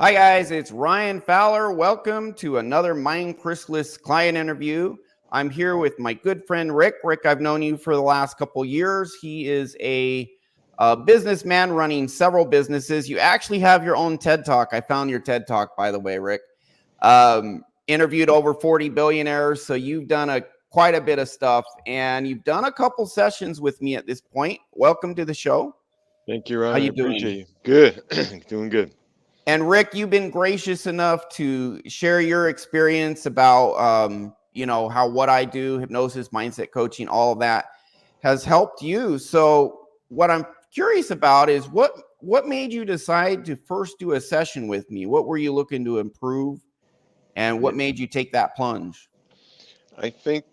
Hi, guys. It's Ryan Fowler. Welcome to another Mind Chrysalis client interview. I'm here with my good friend Rick. Rick, I've known you for the last couple years. He is a businessman running several businesses. You actually have your own TED Talk. I found your TED Talk, by the way, Rick. Interviewed over 40 billionaires. So you've done quite a bit of stuff, and you've done a couple sessions with me at this point. Welcome to the show. Thank you, How Ryan. I you doing? appreciate you. Good. Doing good. And Rick, you've been gracious enough to share your experience about, how what I do, hypnosis, mindset coaching, all of that has helped you. So, what I'm curious about is what made you decide to first do a session with me? What were you looking to improve, and Yeah. what made you take that plunge? I think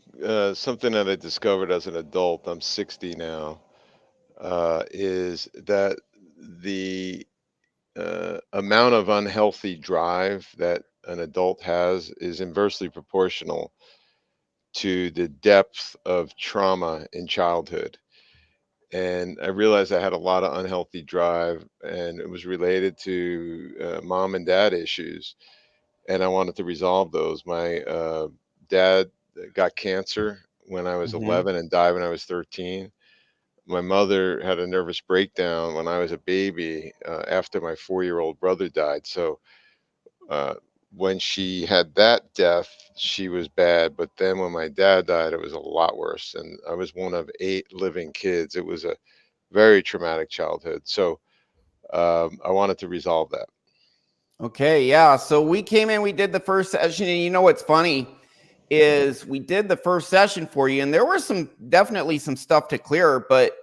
something that I discovered as an adult, I'm 60 now, is that the amount of unhealthy drive that an adult has is inversely proportional to the depth of trauma in childhood. And I realized I had a lot of unhealthy drive, and it was related to mom and dad issues, and I wanted to resolve those. My dad got cancer when I was Hmm. 11 and died when I was 13. My mother had a nervous breakdown when I was a baby after my 4-year-old brother died. So uh, when she had that death, she was bad. But then when my dad died, it was a lot worse. And I was one of 8 living kids. It was a very traumatic childhood. So I wanted to resolve that. Okay, yeah. So we came in, we did the first session, and you know what's funny is we did the first session for you, and there was definitely some stuff to clear, but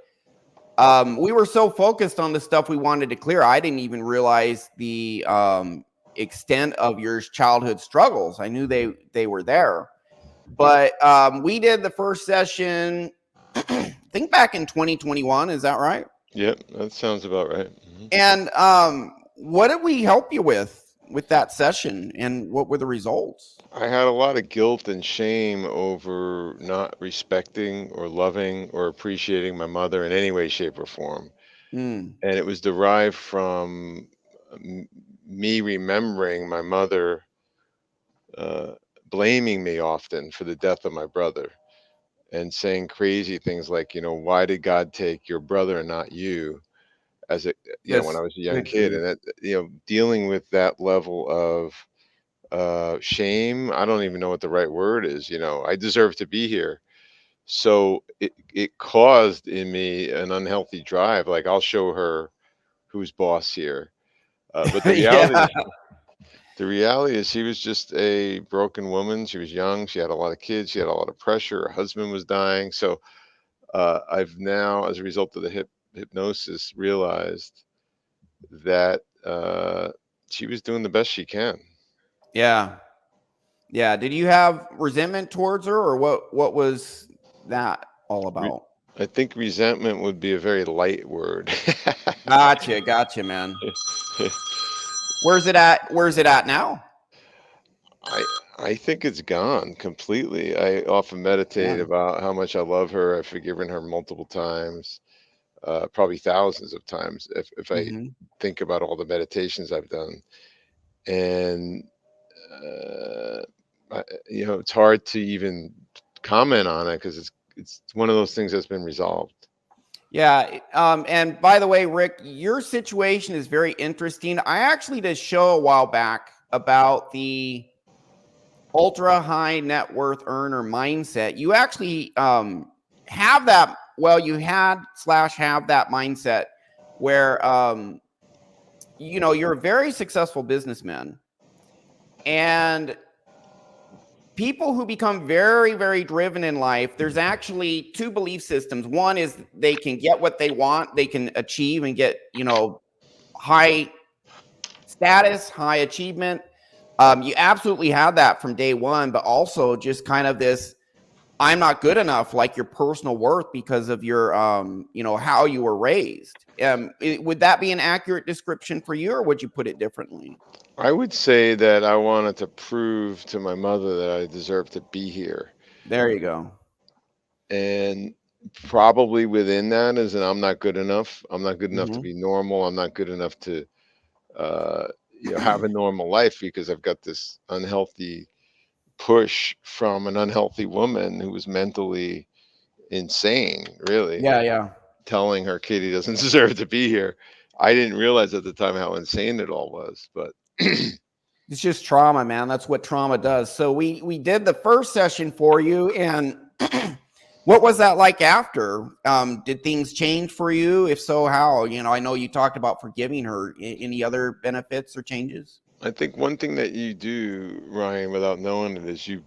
we were so focused on the stuff we wanted to clear, I didn't even realize the extent of your childhood struggles. I knew they were there, but we did the first session. I think back in 2021. Is that right? Yep, that sounds about right. Mhm. And what did we help you with that session, and what were the results? I had a lot of guilt and shame over not respecting or loving or appreciating my mother in any way, shape, or form. Mm, And it was derived from m- me remembering my mother uh, blaming me often for the death of my brother and saying crazy things like, why did God take your brother and not you? As a, when I just was a young good kid, grief. and that, dealing with that level of shame. I don't even know what the right word is. I deserve to be here. So it caused in me an unhealthy drive. Like, I'll show her who's boss here. But Yeah. the reality is she was just a broken woman. She was young. She had a lot of kids. She had a lot of pressure. Her husband was dying. So I've now, as a result of the hypnosis, realized that she was doing the best she can. Yeah. Yeah. Did you have resentment towards her, or what was that all Re- about? I think resentment would be a very light word. Gotcha, man. Where's it at? Where's it at now? I I think it's gone completely. I often Yeah. meditate about how much I love her. I've forgiven her multiple times, probably thousands of times if I Hmm. think about all the meditations I've done. And uh, it's hard to even comment on it because it's one of those things that's been resolved. Yeah. And by the way, Rick, your situation is very interesting. I actually did a show a while back about the ultra high net worth earner mindset. You actually have that. Well, you had slash have that mindset where you're a very successful businessman, and people who become very, very driven in life, there's actually two belief systems. One is they can get what they want, they can achieve and get, high status, high achievement. You absolutely had that from day one, but also just kind of this I'm not good enough, like your personal worth because of your, how you were raised. Would that be an accurate description for you, or would you put it differently? I would say that I wanted to prove to my mother that I deserve to be here. There you go. And probably within that is that I'm not good enough. I'm not good enough to Hmm. be normal. I'm not good enough to, uh, have a normal life because I've got this unhealthy push from an unhealthy woman who was mentally insane, really, Yeah, yeah. telling her kid he doesn't deserve to be here. I didn't realize at the time how insane it all was, but It's just trauma, man. That's what trauma does. So we did the first session for you, and what was that like after? Did things change for you? If so, how? I know you talked about forgiving her. Any other benefits or changes? I think one thing that you do, Ryan, without knowing it, is you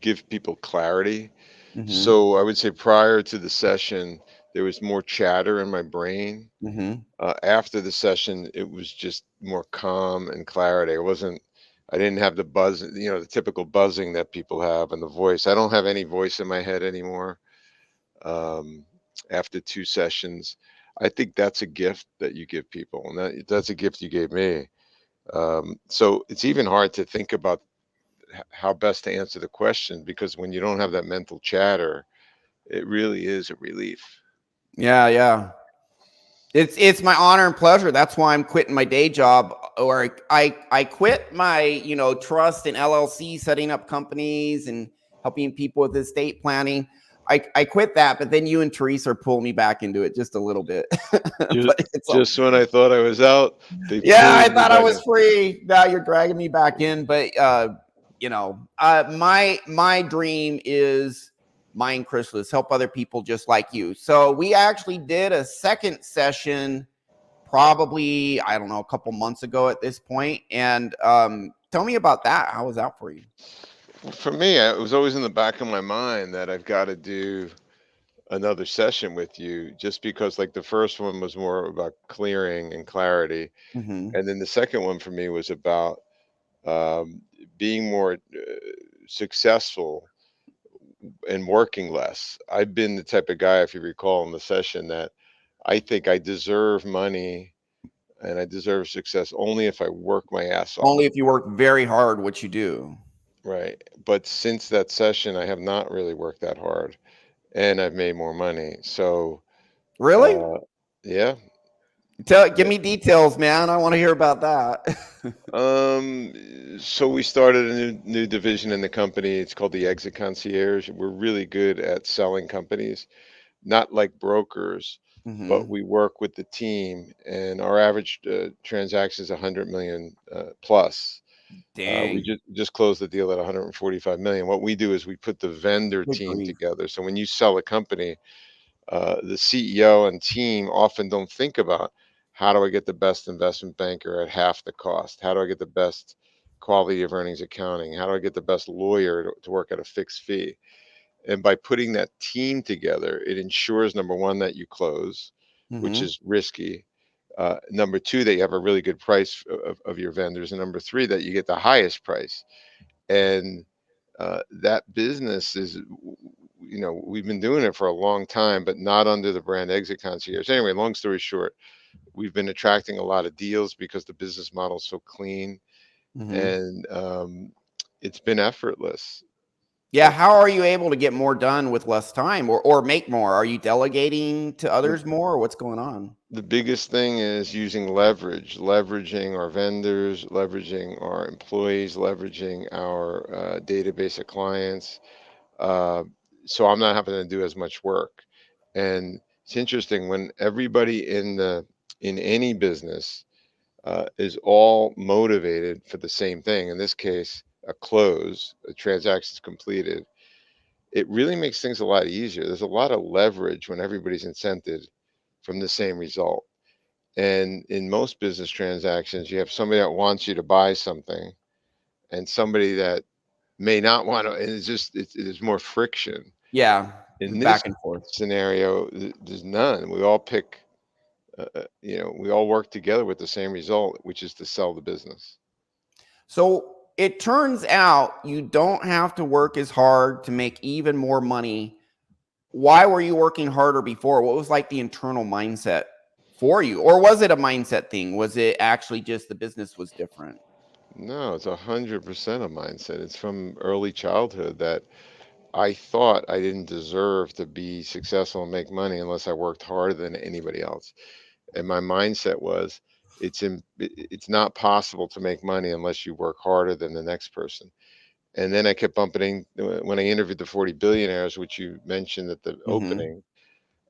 give people clarity. Mm-hmm. So I would say prior to the session, there was more chatter in my brain. Mm-hmm. After the session, it was just more calm and clarity. I didn't have the buzz, the typical buzzing that people have and the voice. I don't have any voice in my head anymore. Um, after 2 sessions, I think that's a gift that you give people, and that's a gift you gave me. So it's even hard to think about how best to answer the question because when you don't have that mental chatter, it really is a relief. Yeah, yeah. It's my honor and pleasure. That's why I'm quitting my day job, or I quit my trust and LLC, setting up companies and helping people with estate planning. I quit that, but then you and Teresa are pulling me back into it just a little bit. Just, But it's all, just when I thought I was out, they yeah, I pulled me thought I back was in. free. Now you're dragging me back in. But my dream is mind chrysalis, help other people just like you. So we actually did a second session probably, I don't know, a couple months ago at this point. And tell me about that. How was that for you? For me, it was always in the back of my mind that I've got to do another session with you just because like the first one was more about clearing and clarity, Mm-hmm. and then the second one for me was about um, being more successful and working less. I've been the type of guy, if you recall in the session, that I think I deserve money and I deserve success only if I work my ass Only off. if you work very hard, what you do. Right. But since that session, I have not really worked that hard and I've made more money. So, Really? uh, yeah. Give me details, man. I want to hear about that. So we started a new division in the company. It's called the Exit Concierge. We're really good at selling companies, not like brokers, but Mm-hmm. we work with the team, and our average transaction is 100 million plus. We Dang. just closed the deal at 145 million. What we do is we put the vendor Good team grief. together. So when you sell a company, the CEO and team often don't think about how do I get the best investment banker at half the cost? How do I get the best quality of earnings accounting? How do I get the best lawyer to work at a fixed fee? And by putting that team together, it ensures number one, that you close, which Mm-hmm. is risky. Number two, that you have a really good price of your vendors. And number three, that you get the highest price. And that business is, we've been doing it for a long time, but not under the brand Exit Concierge. Anyway, long story short, we've been attracting a lot of deals because the business model is so clean, Mm-hmm. and it's been effortless. Yeah. Uh, How are you able to get more done with less time, or make more? Are you delegating to the, others more, or what's going on? the biggest thing is using leverage, leveraging our vendors, leveraging our employees, leveraging our database of clients. Uh, so I'm not having to do as much work. And it's interesting when everybody in any business is all motivated for the same thing. In this case, a close, a transaction is completed. It really makes things a lot easier. There's a lot of leverage when everybody's incented from the same result. And in most business transactions, you have somebody that wants you to buy something and somebody that may not want to, and there's more friction. Yeah. In this Back and forth. scenario, there's none. We all pick, we all work together with the same result, which is to sell the business. So it turns out you don't have to work as hard to make even more money. Why were you working harder before? What was like the internal mindset for you? Or was it a mindset thing? Was it actually just the business was different? No, it's 100% a mindset. It's from early childhood that I thought I didn't deserve to be successful and make money unless I worked harder than anybody else. And my mindset was It's not possible to make money unless you work harder than the next person. And then I kept bumping when I interviewed the 40 billionaires, which you mentioned at the Hmm. opening.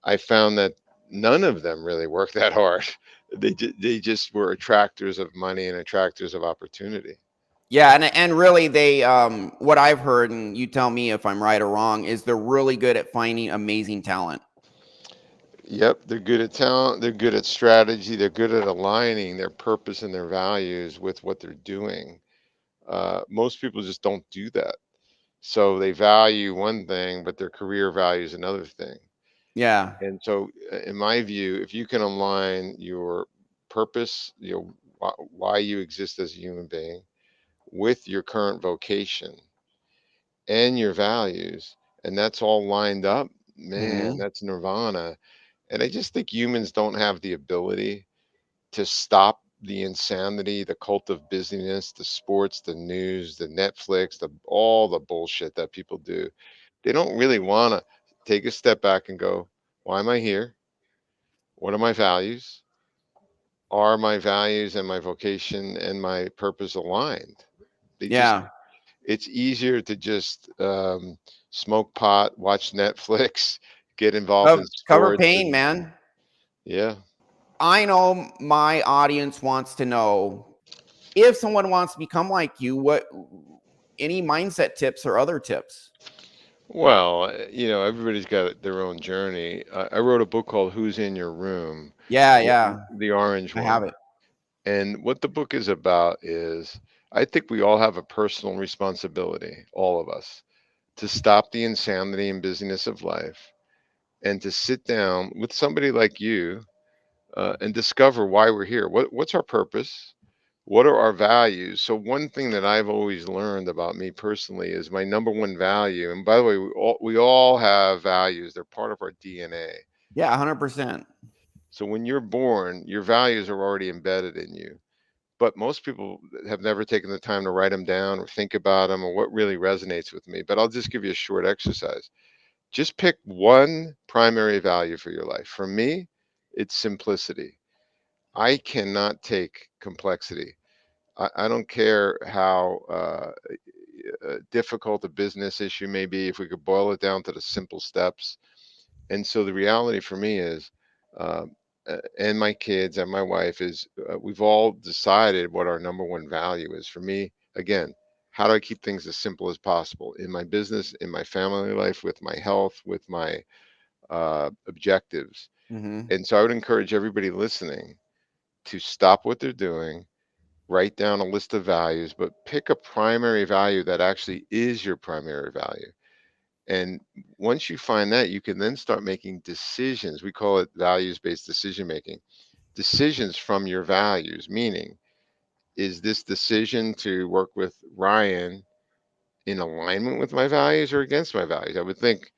I found that none of them really worked that hard. They just were attractors of money and attractors of opportunity. Yeah, and really they what I've heard, and you tell me if I'm right or wrong, is they're really good at finding amazing talent. Yep, they're good at talent, they're good at strategy, they're good at aligning their purpose and their values with what they're doing. Most people just don't do that. So they value one thing, but their career values another thing. Yeah. And so, in my view, if you can align your purpose, why you exist as a human being, with your current vocation and your values, and that's all lined up, man, Hmm. that's nirvana. And I just think humans don't have the ability to stop the insanity, the cult of busyness, the sports, the news, the Netflix, the all the bullshit that people do. They don't really want to take a step back and go, why am I here? What are my values? Are my values and my vocation and my purpose aligned? They just Yeah. It's easier to just smoke pot, watch Netflix, get involved in Cover sports, pain, and man. yeah. I know my audience wants to know if someone wants to become like you, what any mindset tips or other tips. Well, everybody's got their own journey. I wrote a book called "Who's in Your Room," Yeah, w- yeah. the orange I have one, it. and what the book is about is, I think we all have a personal responsibility, all of us, to stop the insanity and busyness of life and to sit down with somebody like you and discover why we're here. What's our purpose? What are our values? So one thing that I've always learned about me personally is my number one value. And by the way, we all have values. They're part of our DNA. Yeah, 100%. So when you're born, your values are already embedded in you. But most people have never taken the time to write them down or think about them or what really resonates with me. But I'll just give you a short exercise. Just pick one primary value for your life. For me, it's simplicity. I cannot take complexity. I don't care how difficult a business issue may be, if we could boil it down to the simple steps. And so the reality for me is, um, and my kids and my wife is, we've all decided what our number one value is. For me, again, how do I keep things as simple as possible in my business, in my family life, with my health, with my objectives? Hmm. And so I would encourage everybody listening to stop what they're doing, write down a list of values, but pick a primary value that actually is your primary value. And once you find that, you can then start making decisions. We call it values based decision making. Decisions from your values, meaning, is this decision to work with Ryan in alignment with my values or against my values? I would think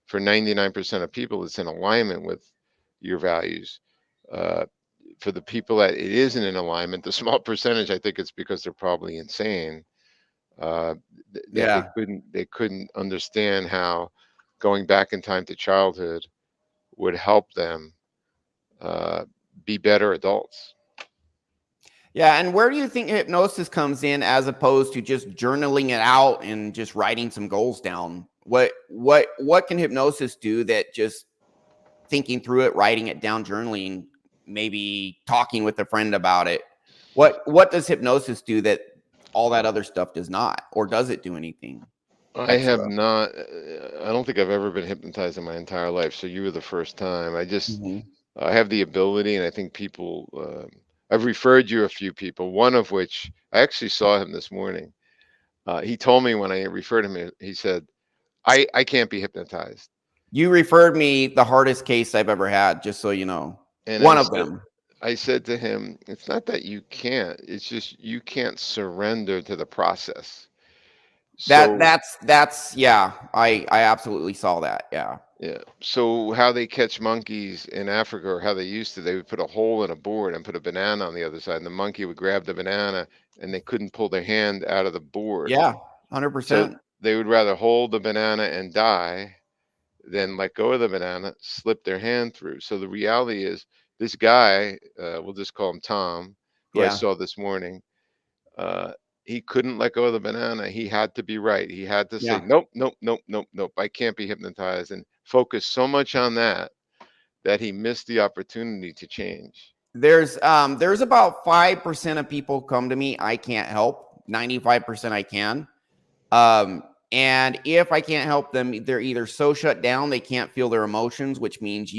for 99% of people, it's in alignment with your values. Uh, for the people that it isn't in alignment, the small percentage, I think it's because they're probably insane. Uh, they Yeah. couldn't understand how going back in time to childhood would help them uh, be better adults. Yeah, and where do you think hypnosis comes in as opposed to just journaling it out and just writing some goals down? What can hypnosis do that just thinking through it, writing it down, journaling, maybe talking with a friend about it? What does hypnosis do that all that other stuff does not, or does it do anything I have extra? not. I don't think I've ever been hypnotized in my entire life. So you were the first time. Hmm. I have the ability, and I think people. I've referred you a few people. One of which I actually saw him this morning. He told me when I referred him, he said, I can't be hypnotized." You referred me the hardest case I've ever had, just so you know. And One of them. I said to him, it's not that you can't. It's just you can't surrender to the process. So That's yeah. I absolutely saw that. Yeah. yeah. So how they catch monkeys in Africa, or how they used to, they would put a hole in a board and put a banana on the other side, and the monkey would grab the banana, and they couldn't pull their hand out of the board. Yeah. So 100%. they would rather hold the banana and die than let go of the banana, slip their hand through. So the reality is, this guy, we'll just call him Tom. who I Yeah. saw this morning, uh, he couldn't let go of the banana. He had to be right. He had to say, Yeah. nope, nope, nope, nope, nope. I can't be hypnotized, and focus so much on that that he missed the opportunity to change. There's about 5% of people come to me I can't help. 95% I can. And if I can't help them, they're either so shut down they can't feel their emotions, which means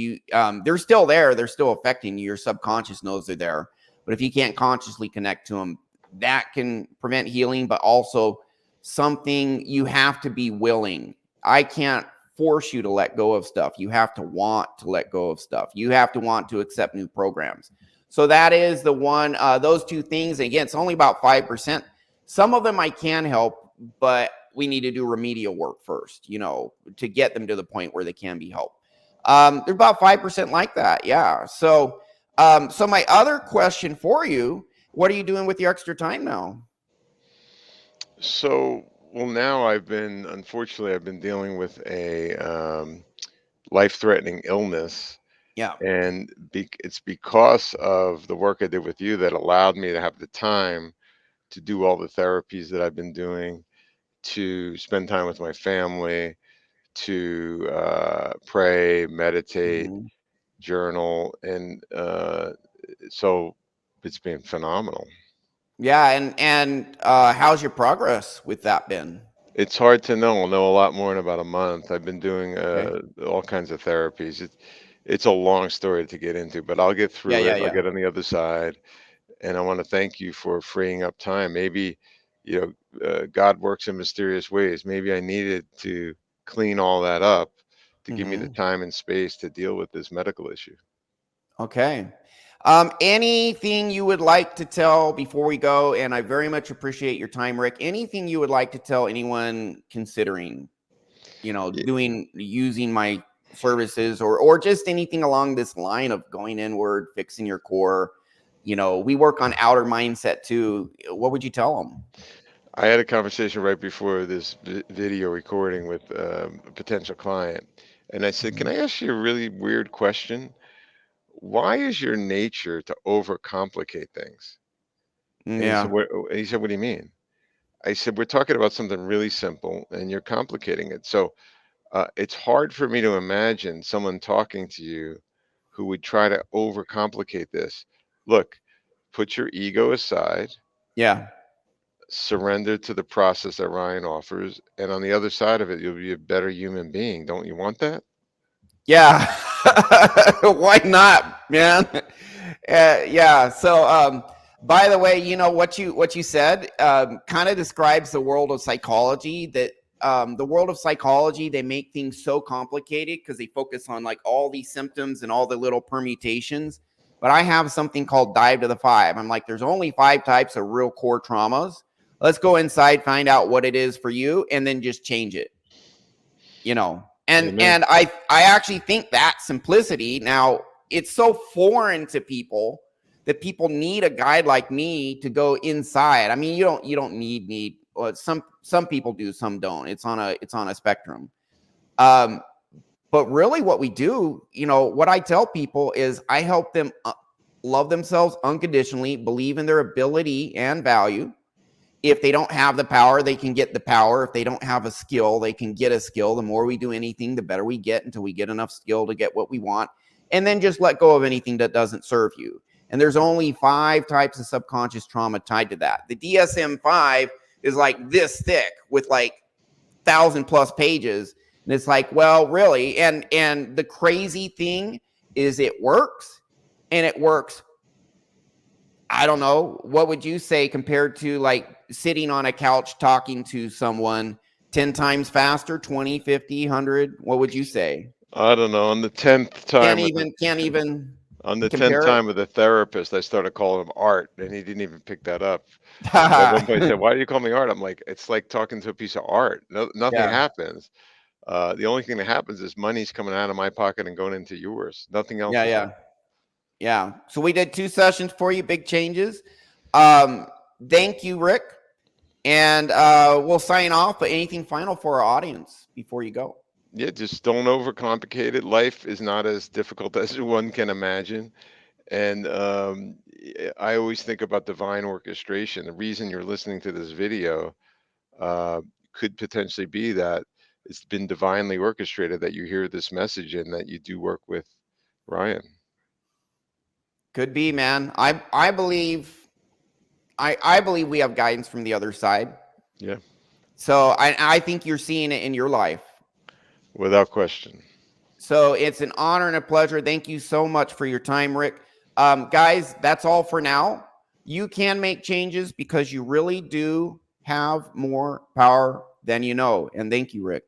they're still there, they're still affecting you. Your subconscious knows they're there, but if you can't consciously connect to them, that can prevent healing. But also, something you have to be willing. I can't force you to let go of stuff. You have to want to let go of stuff. You have to want to accept new programs. So that is the one. Those two things. Again, it's only about 5%. Some of them I can help, but we need to do remedial work first, to get them to the point where they can be helped. There's about 5% like that. Yeah. So my other question for you, what are you doing with your extra time now? So, well, now unfortunately, I've been dealing with a life-threatening illness, Yeah. and it's because of the work I did with you that allowed me to have the time to do all the therapies that I've been doing, to spend time with my family, to pray, meditate, Mhm. journal, and so it's been phenomenal. Yeah. And how's your progress with that been? It's hard to know. I'll know a lot more in about a month. I've been doing Okay. all kinds of therapies. It's a long story to get into, but I'll get Yeah. through Yeah. it. I'll Yeah. get on the other side, and I want to thank you for freeing up time. Maybe, God works in mysterious ways. Maybe I needed to clean all that up to give me the Hmm. time and space to deal with this medical issue. Okay. Anything you would like to tell before we go? And I very much appreciate your time, Rick. Anything you would like to tell anyone considering, Y- using my services, or just anything along this line of going inward, fixing your core? We work on outer mindset too. What would you tell them? I had a conversation right before this video recording with a potential client, and I said, "Can I ask you a really weird question? Why is your nature to overcomplicate things?" And he said, Yeah. "What do you mean?" I said, "We're talking about something really simple, and you're complicating it. So it's hard for me to imagine someone talking to you who would try to overcomplicate this. Look, put your ego aside, Yeah. surrender to the process that Ryan offers, and on the other side of it, you'll be a better human being. Don't you want that?" Yeah. Why not, man? Yeah. So, by the way, what you said kind of describes the world of psychology. That the world of psychology, they make things so complicated because they focus on like all these symptoms and all the little permutations. But I have something called dive to the five. I'm like, there's only 5 types of real core traumas. Let's go inside, find out what it is for you, and then just change it. and Amen. and I actually think that simplicity, now, it's so foreign to people that people need a guide like me to go inside. I mean, you don't need some people do, some don't. It's on a spectrum. um but really what we do, what I tell people is I help them love themselves unconditionally, believe in their ability and value. If they don't have the power, they can get the power. If they don't have a skill, they can get a skill. The more we do anything, the better we get, until we get enough skill to get what we want. And then just let go of anything that doesn't serve you. And there's only 5 types of subconscious trauma tied to that. The DSM-5 is like this thick with like 1,000+ pages. And it's like, well, really? And the crazy thing is it works, and it works. I don't know. What would you say compared to like sitting on a couch talking to someone 10 times faster, 20, 50, 100? What would you say? I don't know. Can't even On the tenth compare it. time with the therapist, I started calling him Art, and he didn't even pick that up. At one point, he said, "Why do you call me Art?" I'm like, "It's like talking to a piece of art. No, nothing Yeah. happens. The only thing that happens is money's coming out of my pocket and going into yours. Nothing else Yeah, is yeah. happening." Yeah. So we did 2 sessions for you, big changes. Um thank you, Rick. And we'll sign off, but anything final for our audience before you go? Yeah, just don't overcomplicate it. Life is not as difficult as one can imagine, And I always think about divine orchestration. The reason you're listening to this video uh, could potentially be that it's been divinely orchestrated that you hear this message and that you do work with Ryan. Could be, man. I believe I believe we have guidance from the other side. Yeah, So I think you're seeing it in your life. without question. So it's an honor and a pleasure. Thank you so much for your time, Rick. Guys, that's all for now. You can make changes because you really do have more power than you know. And thank you, Rick.